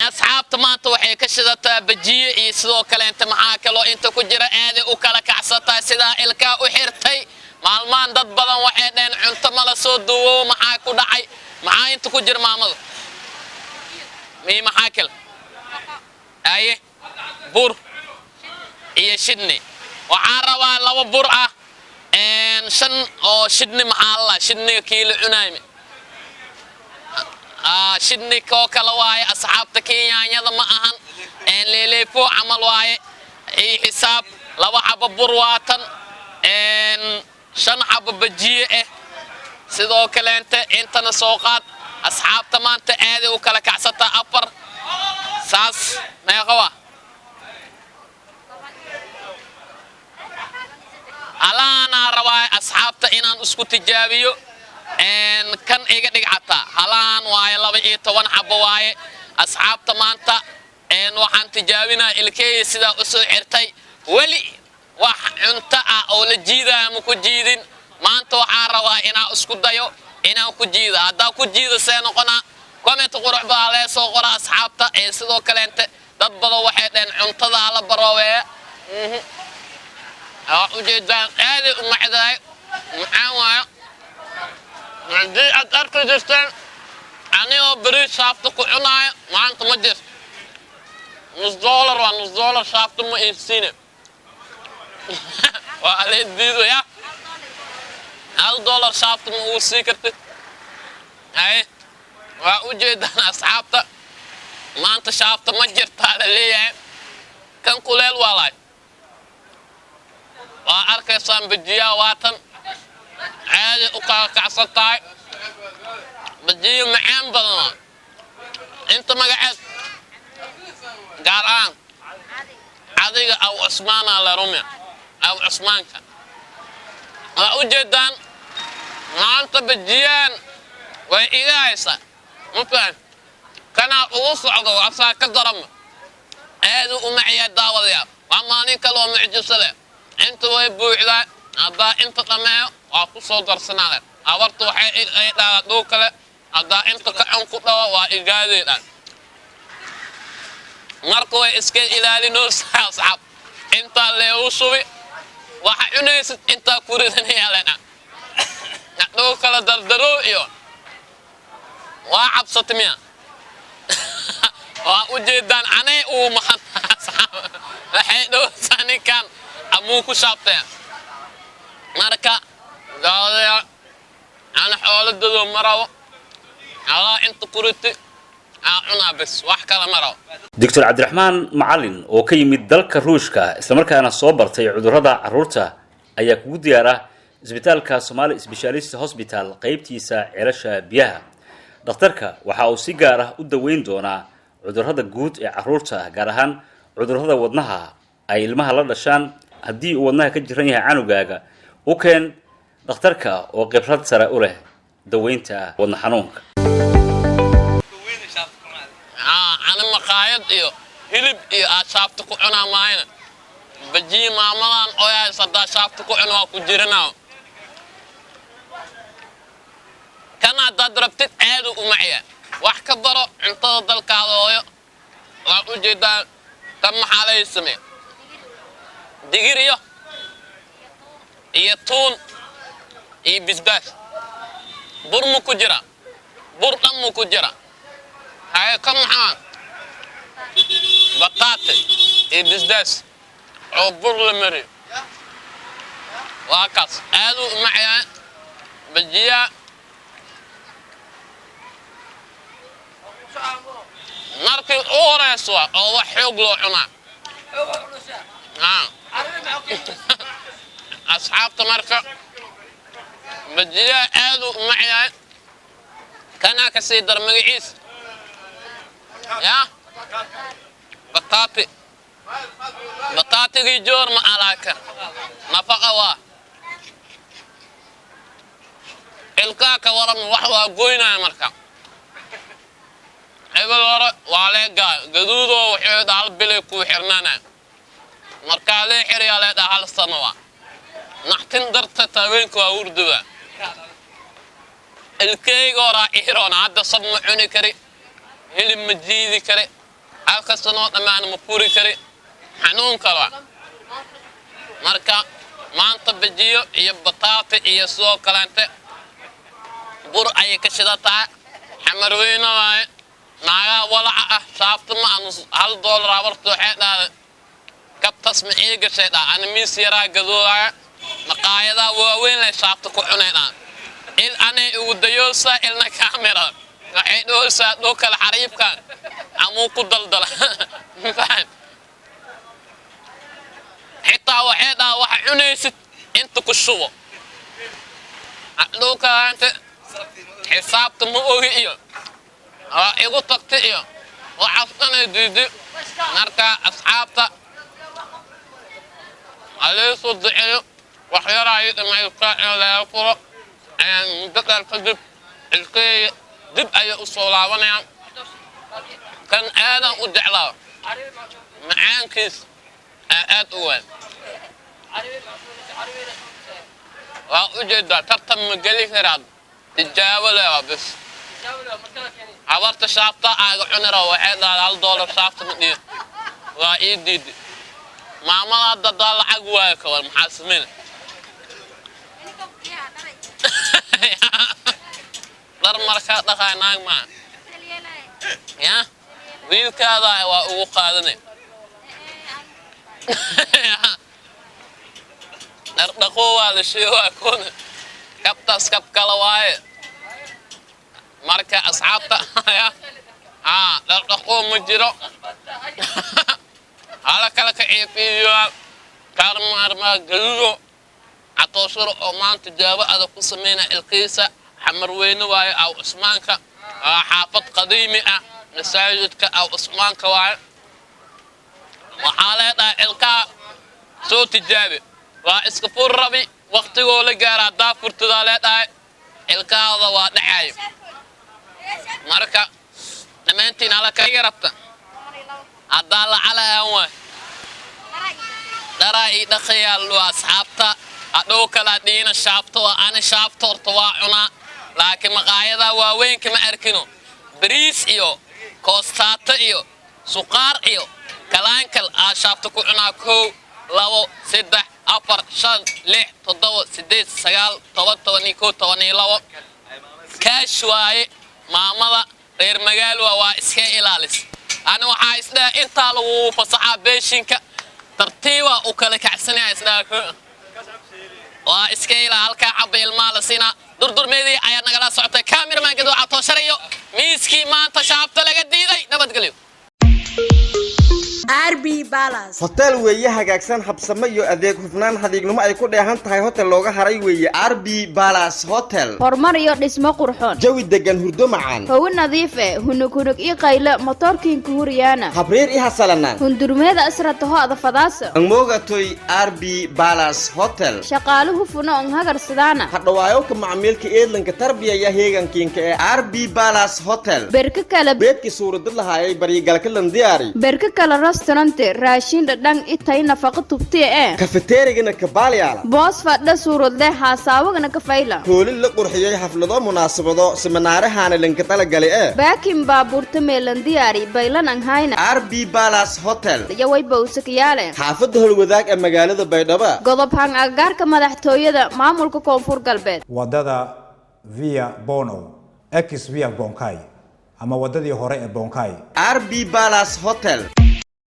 asxaabta maanta waxay ka shidataa bajiye iyo sidoo kale inta maxaa kaloo inta ku jira aad u kala kacsataa sida ilka u xirtay maalmaan dad badan waxay dheen cunto mala soo duwo maxaa ku dhacay maxaa inta ku jira maamada mii maxaa kale aye bur iyo shidni waxaan rabaa laba bur ah shan oo shidni maxaa la shidniga kiilo cunaayme shidni koo kala waaye asxaabta kenyaanyada ma ahan leeleefo camal waaye xisaab laba xabo bur waatan shan xabo bajiye sidoo kale intana soo qaad asxaabta maanta aad u kala kacsata afar saas meeqawa alaana rabaa asxaabta inaan isku tijaabiyo kan iga dhigcata halaan waaye 12 xabo waaye asxaabta maanta waxaan tijaabinaa ilkay sida u soo xirtay wali wax cunto ah oo la jiidaa ma ku jiidin maanta waxaan rabaa inaan isku dayo inaan ku jiida hadda ku jiida see noqona comment qurux baa la soo qora asxaabta sidoo kale dad badan waxay dheen cuntada la baroowe ujeedaan aad u macdaay maxaan waayo haddii aad arki jirteen anigoo beri shaafta ku cunaayo maanta ma jirto $1 waa $1 shaafta ma iibsiine waa la diido ya $1 shaafta ma uu sii kartid ay waa ujeedaan asxaabta maanta shaafta ma jirta la leeyahay kan kuleel waa laay waa arkaysaan bajiyaa waatan عادي وقاقع سطاي بدي معين بدنا انت ما قاعد قاران عادي او عثمان على رمي او عثمان كان وجدا ما انت بديان وإلهيسا ممكن كان اوصعد وعصا كدرم هذا ومعي الداوضيا وما نيك لو معجسه انت ويبوعدا هذا انت طمع aku soo darsanaa abartu waxay ay dhaado kale hada inta ka aan ku dhawa waa igaadeedan markoo ay iska ilaalino saxab inta leeyo subi waxa cunaysid inta ku ridanaya lana dhaado kala dardaro iyo waa cabsatmiya waa ujeedaan anay uu maxan waxay dhoo sanikan amu ku shaabtay marka داوديا أنا حولت دو مرة على أنت قريت أنا بس وحكي مرة دكتور عبد الرحمن معلن oo ka yimid dalka Ruushka isla markaana soo bartay cudurrada carruurta ayaa ku diyaara isbitaalka Somali Specialist Hospital qaybtiisa ceelasha biyaha dhakhtarka waxa uu si gaar ah u daweyn doonaa cudurrada guud ee carruurta gaar ahaan cudurrada wadnaha ay ilmaha la dhashaan haddii uu wadnaha ka jiran yahay canugaaga u keen dhakhtarka oo khibrad sare u leh daweynta wadna xanuunka ana maqaayad iyo hilib iyo shaafta ku cunaa maayna baji maamadan oo ay sada shaafta ku cunaa ku jiranaa kana dad rabtid aad u macaya wax ka baro cuntada dalkaada hooyo waa u jeedaa tan maxaa la sameeyay digir iyo tuun iyo bisbaas bur mu ku jira bur dhan mu ku jira hay kam maxaa bataate iyo bisbaas oo bur la mari waa kaas aad u macaya bajiya markii u horeyso oo wax xoog loo cunaa أصحابته مركا بديا آذو معي كان كسيدر مقعيس يا بطاطي جور ما علاكا نفقا وا الكاكا ورم وحوها قوينا مركا إبل ورا وعليقا قدودو وحيود عالبليكو حرنانا مركا لي حري على دا حال السنوات نحتن درت تاوينك وأوردوا الكي قرا إيران عاد صب عوني كري هل مجيدي كري halka sano dhamaan ma furi kari xanuun kala marka maanta bajiyo iyo bataati iyo soo kalante bur ay ka shidataa xamar weyna waay naaga walaca saabta ma $1 abarto xeedaada kabtas ma iiga sheeda ana miis yaraa gadooya maqaayada waaweyn la saabta ku cunayna il anay ugu dayoosa ilna kamera waxay dhoosa dhoo kala xariibka amuu ku daldala xitaa waxeeda waxa cunaysid inta ku shubo dhoo kala xisaabta ma ogi iyo igu tagtay iyo waxaasana diidi marka asxaabta عليه صدقني وحيرا يدمع يقاعد لا يفرق مدة الفجر الكي دب أي أصولا ونعم كان آدم ودعلا معان كيس آد أول وأجد ترتم مقالي فراد تجاول يا بس عبرت شابطة عنرا وحيد على $1 شابطة مدير وإيدي ماما هذا ضل عقواك والمحاسمين دار مركات دخايناك ما يا ويل كذا وقادني دار دخوا الشيء وكون كبتس كب كلواي مركا أصحابته يا دار دخوا مجرو على كلا كعيبيو كارم أرما قلو عطوشر أمان تجاوب هذا قسمين القيسة حمر وين واي أو عثمانك حافظ قديمي مساجدك أو عثمانك واي وحالة الكا سو تجابي واسكفور ربي وقت يقول جارا دافور تدالات الكا هذا ودعاي مركا لما أنتي على كي ربطة عدال على هوا دراي دخيال وأصحابته أدوك لا دين الشابط وأنا شابط ارتواعنا لكن مقايدة وين كما أركنو بريس إيو كوستات إيو سكر إيو كلانكل شابط كوعنا كو لو سدح أفر شن لح تضو سديس سجال توتوني كو توني لو كاشواي ماما غير مجال واسكي إلالس أنا وحايس ده أنت لو فصحى بيشينك ترتيبه وكله كعسني عسناك واسكيل هالك عبي المال سينا دور ميدي أيا نقلا صعبة كاميرا ما قدوا عطوا شريو ميسكي ما أنت شعبت لقى ديدي نبت قليو RB Palace hotel weeye hagaagsan habsamo iyo adeeg hufnaan hadiignimo ay ku dheehan tahay hotel looga haray weeye RB Palace Hotel horumar iyo dhismo qurxoon jawi degan hurdo macaan hawo nadiif ah hunug iyo qaylo motorkiin ku huriyana habreer i hasalanaan hundurmeeda asrataho ada fadaasa angmogatoy RB Palace Hotel shaqaaluhu funo on hagar sidana hadhawaayo ka macmiilka eedlanka tarbiyaya heegankiinka ee RB Palace Hotel berka kala beedki suurad lahaayay barigalka landiyaari berka kala restaurant raashin dhadhan itay nafaqo tubtee kafeterigana ka baalyaala boos fadha suurad leh hasaawagana ka fayla hoolin la qurxiyay xaflado munaasabado seminaarahaana lanka tala galay baakin baabuurta meelan diyaari baylan an hayna RB Palace Hotel yaway bawsakiyale xaafadda holwadaag ee magaalada Baydhabo godob hang agaarka madaxtooyada maamulka koonfur galbeed wadada via Bono ex via Bonkai ama wadadii hore ee Bonkai RB Palace Hotel